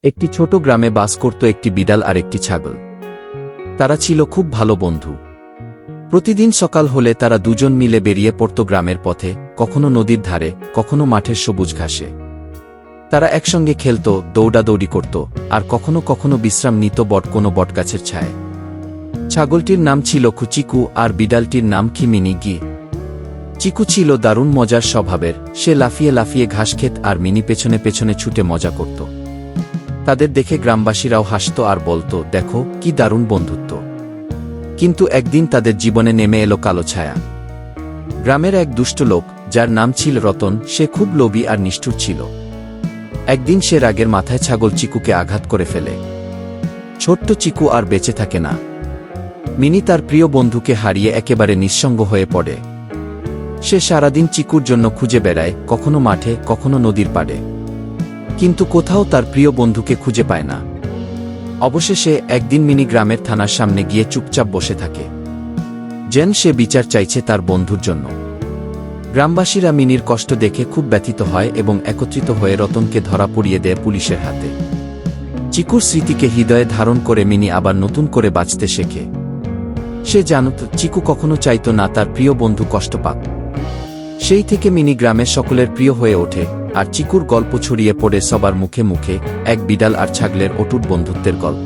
একটি ছোট গ্রামে বাস করত একটি বিড়াল আর একটি ছাগল। তারা ছিল খুব ভালো বন্ধু। প্রতিদিন সকাল হলে তারা দুজন মিলে বেরিয়ে পড়ত গ্রামের পথে, কখনো নদীর ধারে, কখনো মাঠের সবুজ ঘাসে। তারা একসঙ্গে খেলত, দৌড়াদৌড়ি করত, আর কখনো কখনো বিশ্রাম নিত কোনো বটগাছের ছায়। ছাগলটির নাম ছিল চিকু আর বিড়ালটির নাম মিনি গি। চিকু ছিল দারুণ মজার স্বভাবের, সে লাফিয়ে লাফিয়ে ঘাস খেত আর মিনি পেছনে পেছনে ছুটে মজা করত। তাদের দেখে গ্রামবাসীরাও হাসত আর বলত, দেখো কি দারুণ বন্ধুত্ব। কিন্তু একদিন তাদের জীবনে নেমে এলো কালো ছায়া। গ্রামের এক দুষ্ট লোক, যার নাম ছিল রতন, সে খুব লোভী আর নিষ্ঠুর ছিল। একদিন সে রাগের মাথায় ছাগল চিকুকে আঘাত করে ফেলে। ছোট্ট চিকু আর বেঁচে থাকে না। মিনি তার প্রিয় বন্ধুকে হারিয়ে একেবারে নিঃসঙ্গ হয়ে পড়ে। সে সারাদিন চিকুর জন্য খুঁজে বেড়ায়, কখনো মাঠে, কখনো নদীর পাড়ে, কিন্তু কোথাও তার প্রিয় বন্ধুকে খুঁজে পায় না। অবশেষে একদিন মিনি গ্রামের থানার সামনে গিয়ে চুপচাপ বসে থাকে, যেন সে বিচার চাইছে তার বন্ধুর জন্য। গ্রামবাসীরা মিনির কষ্ট দেখে খুব ব্যথিত হয় এবং একত্রিত হয়ে রতনকে ধরা পড়িয়ে দেয় পুলিশের হাতে। চিকুর স্মৃতিকে হৃদয়ে ধারণ করে মিনি আবার নতুন করে বাঁচতে শেখে। সে জানত চিকু কখনো চাইত না তার প্রিয় বন্ধু কষ্ট পাক। সেই থেকে মিনি গ্রামের সকলের প্রিয় হয়ে ওঠে, আর চিকুর গল্প ছড়িয়ে পড়ে সবার মুখে মুখে, এক বিড়াল আর ছাগলের অটুট বন্ধুত্বের গল্প।